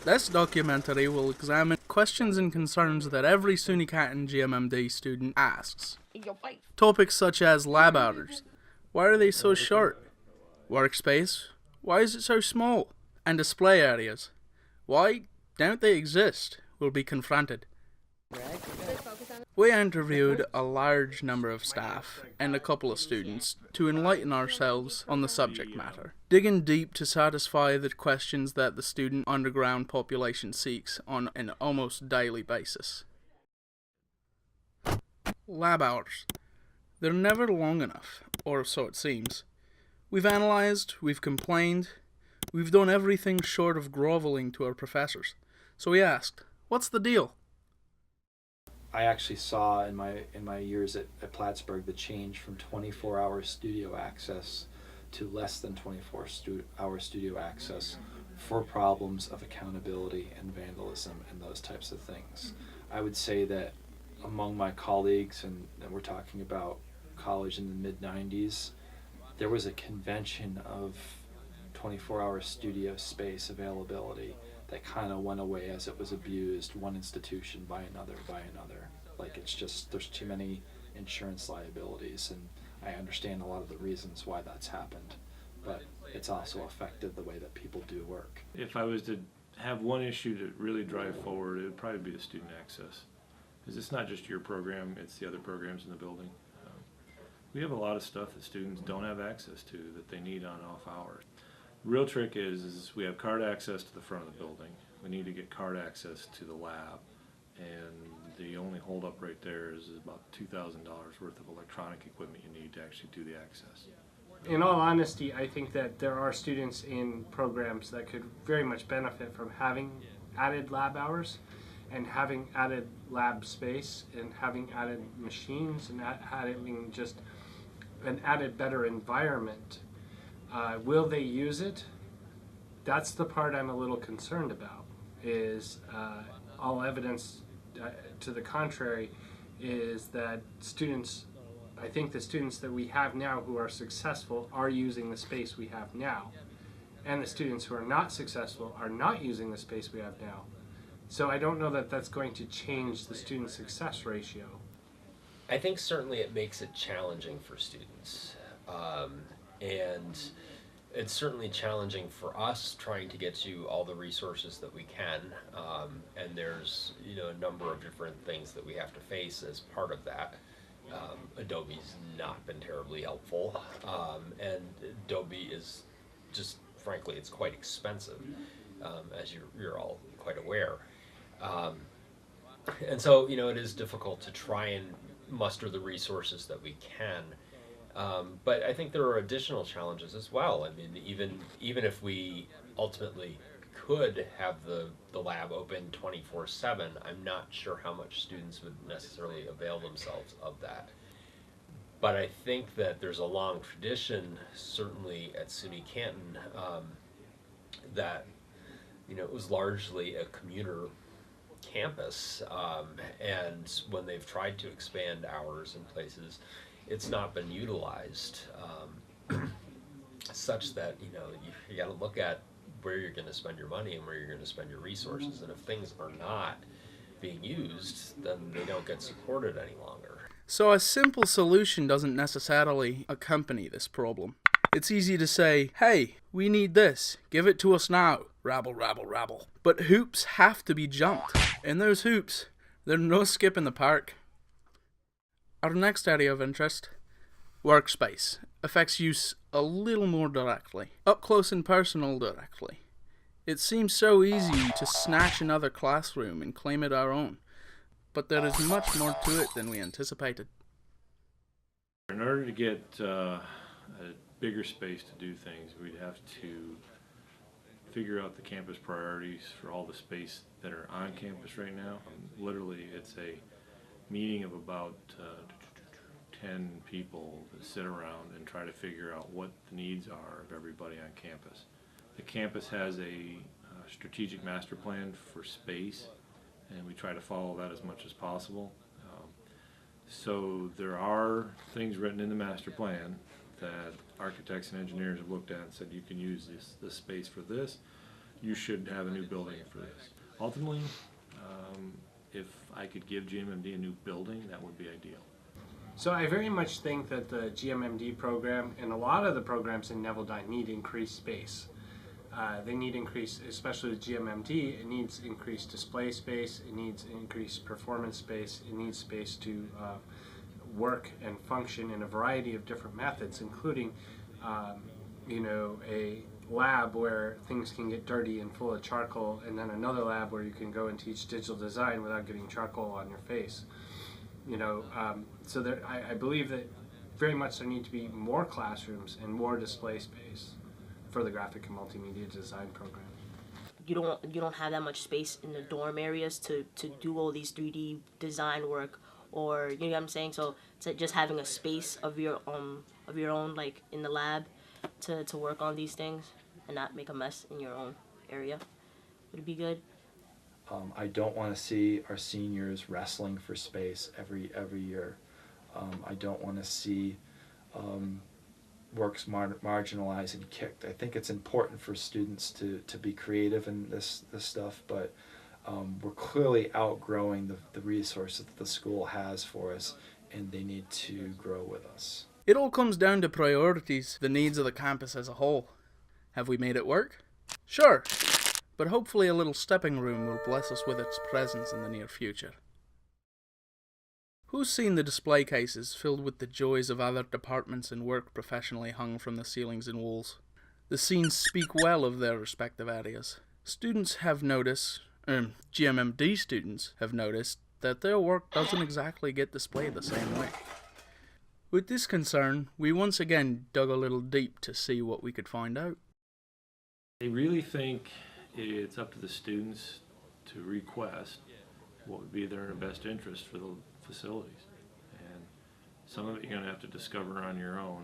This documentary will examine questions and concerns that every SUNY Canton GMMD student asks. Topics such as lab hours, why are they so short? Workspace, why is it so small? And display areas, why don't they exist? Will be confronted. We interviewed a large number of staff and a couple of students to enlighten ourselves on the subject matter, digging deep to satisfy the questions that the student underground population seeks on an almost daily basis. Lab hours. They're never long enough, or so it seems. We've analysed, we've complained, we've done everything short of grovelling to our professors. So we asked, what's the deal? I actually saw in my years at Plattsburgh the change from 24-hour studio access to less than 24-hour studio access for problems of accountability and vandalism and those types of things. I would say that among my colleagues, and we're talking about college in the mid-90s, there was a convention of 24-hour studio space availability that kind of went away as it was abused, one institution by another. Like, it's just, there's too many insurance liabilities, and I understand a lot of the reasons why that's happened, but it's also affected the way that people do work. If I was to have one issue to really drive forward, it would probably be the student access. Because it's not just your program, it's the other programs in the building. We have a lot of stuff that students don't have access to that they need on off hours. The real trick is we have card access to the front of the building. We need to get card access to the lab, and the only holdup right there is about $2,000 worth of electronic equipment you need to actually do the access. In all honesty, I think that there are students in programs that could very much benefit from having added lab hours and having added lab space and having added machines and having just an added better environment. Will they use it? That's the part I'm a little concerned about, is all evidence to the contrary is that students, I think the students that we have now who are successful are using the space we have now. And the students who are not successful are not using the space we have now. So I don't know that that's going to change the student success ratio. I think certainly it makes it challenging for students. And it's certainly challenging for us trying to get to all the resources that we can. And there's, a number of different things that we have to face as part of that. Adobe's not been terribly helpful. And Adobe is just, frankly, it's quite expensive, as you're all quite aware. And so, it is difficult to try and muster the resources that we can. But I think there are additional challenges as well. I mean, even if we ultimately could have the lab open 24/7, I'm not sure how much students would necessarily avail themselves of that. But I think that there's a long tradition, certainly at SUNY Canton, that it was largely a commuter campus, and when they've tried to expand hours in places, it's not been utilized such that you got to look at where you're going to spend your money and where you're going to spend your resources, and if things are not being used, then they don't get supported any longer. So a simple solution doesn't necessarily accompany this problem. It's easy to say, hey, we need this, give it to us now, rabble, rabble, rabble. But hoops have to be jumped. In those hoops, there's no skip in the park. Our next area of interest, workspace, affects use a little more directly, up close and personal directly. It seems so easy to snatch another classroom and claim it our own, but there is much more to it than we anticipated. In order to get a bigger space to do things, we'd have to figure out the campus priorities for all the space that are on campus right now. Literally, it's a meeting of about 10 people that sit around and try to figure out what the needs are of everybody on campus. The campus has a strategic master plan for space, and we try to follow that as much as possible. So there are things written in the master plan that architects and engineers have looked at and said you can use this space for this, you should have a new building for this. Ultimately, if I could give GMMD a new building, that would be ideal. So I very much think that the GMMD program and a lot of the programs in Neville Dine need increased space. They need increased, especially with GMMD, it needs increased display space, it needs increased performance space, it needs space to work and function in a variety of different methods, including a lab where things can get dirty and full of charcoal, and then another lab where you can go and teach digital design without getting charcoal on your face. So there, I believe that very much there need to be more classrooms and more display space for the graphic and multimedia design program. You don't have that much space in the dorm areas to do all these 3D design work, or you know what I'm saying. So just having a space of your own, like in the lab, to work on these things and not make a mess in your own area would be good. I don't want to see our seniors wrestling for space every year. I don't want to see works marginalized and kicked. I think it's important for students to be creative in this stuff, but we're clearly outgrowing the resources that the school has for us, and they need to grow with us. It all comes down to priorities, the needs of the campus as a whole. Have we made it work? Sure, but hopefully a little stepping room will bless us with its presence in the near future. Who's seen the display cases filled with the joys of other departments and work professionally hung from the ceilings and walls? The scenes speak well of their respective areas. Students have noticed, GMMD students have noticed, that their work doesn't exactly get displayed the same way. With this concern, we once again dug a little deep to see what we could find out. I really think it's up to the students to request what would be their best interest for the facilities. And some of it you're going to have to discover on your own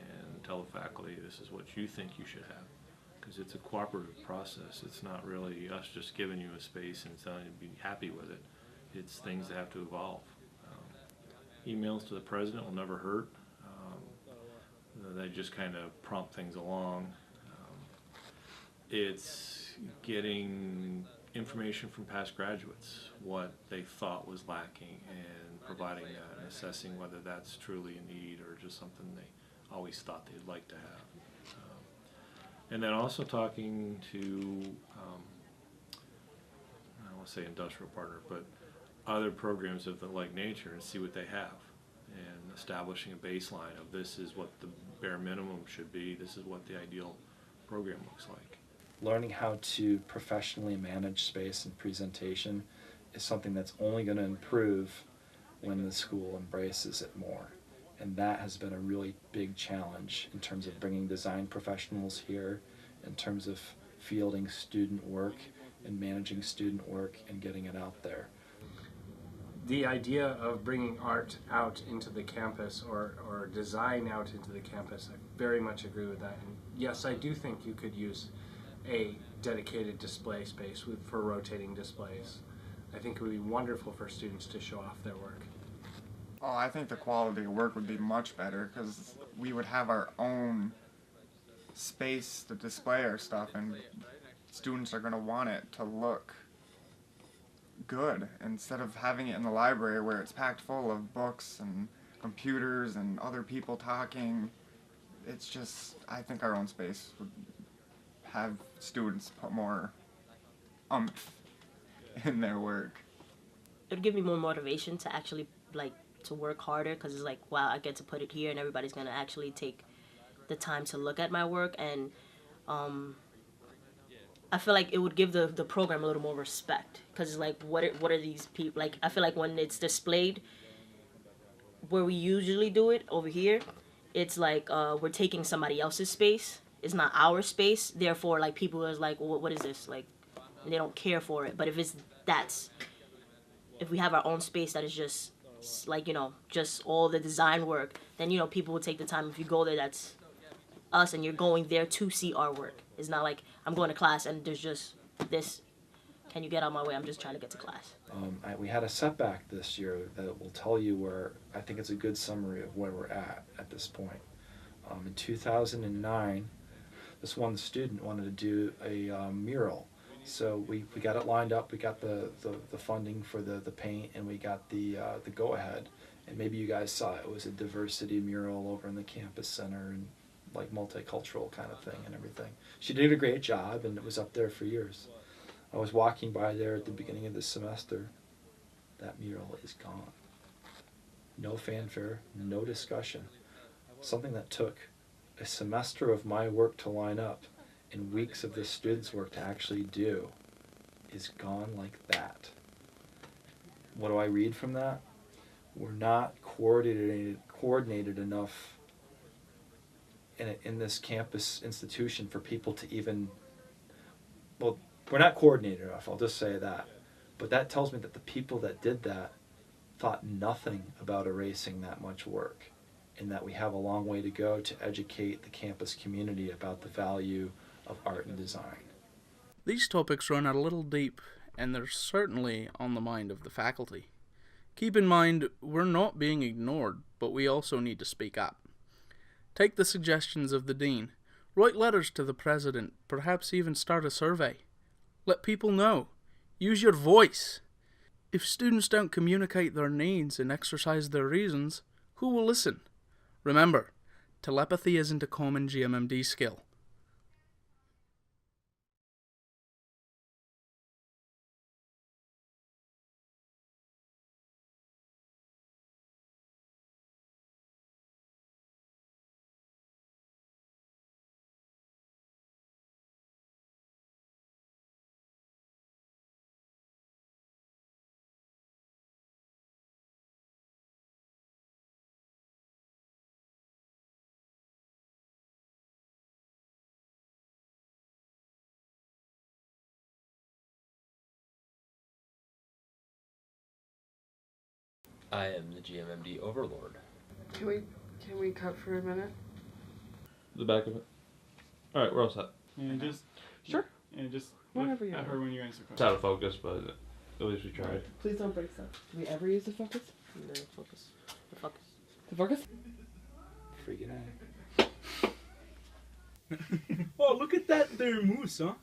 and tell the faculty this is what you think you should have. Because it's a cooperative process. It's not really us just giving you a space and telling you to be happy with it. It's things that have to evolve. Emails to the president will never hurt. They just kind of prompt things along. It's getting information from past graduates, what they thought was lacking, and providing that and assessing whether that's truly a need or just something they always thought they'd like to have. And then also talking to, I don't want to say industrial partner, but other programs of the like nature and see what they have, and establishing a baseline of this is what the bare minimum should be, this is what the ideal program looks like. Learning how to professionally manage space and presentation is something that's only going to improve when the school embraces it more. And that has been a really big challenge in terms of bringing design professionals here, in terms of fielding student work and managing student work and getting it out there. The idea of bringing art out into the campus or design out into the campus, I very much agree with that. And yes, I do think you could use a dedicated display space for rotating displays. I think it would be wonderful for students to show off their work. Oh, I think the quality of work would be much better because we would have our own space to display our stuff, and students are going to want it to look good instead of having it in the library where it's packed full of books and computers and other people talking. It's just, I think our own space would have students put more oomph in their work. It would give me more motivation to actually to work harder, because it's like, wow, I get to put it here and everybody's gonna actually take the time to look at my work, and I feel like it would give the program a little more respect, because it's like, what are these people, like, I feel like when it's displayed where we usually do it over here, it's like we're taking somebody else's space. It's not our space, therefore like people are like, well, what is this, like, and they don't care for it. But if we have our own space that is just like, just all the design work, then people will take the time. If you go there, that's us, and you're going there to see our work. It's not like I'm going to class and there's just this, can you get out of my way, I'm just trying to get to class. We had a setback this year that will tell you where, I think it's a good summary of where we're at this point. In 2009, this one student wanted to do a mural. So we got it lined up, we got the funding for the paint, and we got the go-ahead. And maybe you guys saw it. It was a diversity mural over in the campus center, and like multicultural kind of thing and everything. She did a great job, and it was up there for years. I was walking by there at the beginning of the semester. That mural is gone. No fanfare, no discussion. Something that took a semester of my work to line up and weeks of the students' work to actually do is gone like that. What do I read from that? We're not coordinated enough in this campus institution for people to even, well, we're not coordinated enough, I'll just say that. But that tells me that the people that did that thought nothing about erasing that much work, and that we have a long way to go to educate the campus community about the value of art and design. These topics run a little deep, and they're certainly on the mind of the faculty. Keep in mind, we're not being ignored, but we also need to speak up. Take the suggestions of the dean. Write letters to the president, perhaps even start a survey. Let people know. Use your voice. If students don't communicate their needs and exercise their reasons, who will listen? Remember, telepathy isn't a common GMMD skill. I am the GMMD overlord. Can we cut for a minute? The back of it. All right, we're all set. And just Sure. And just Whenever look you're at her when you answer It's questions. out of focus, but at least we tried. Please don't break stuff. Do we ever use the focus? No, focus. The focus. The focus? Freaking A. Oh, look at that there moose, huh?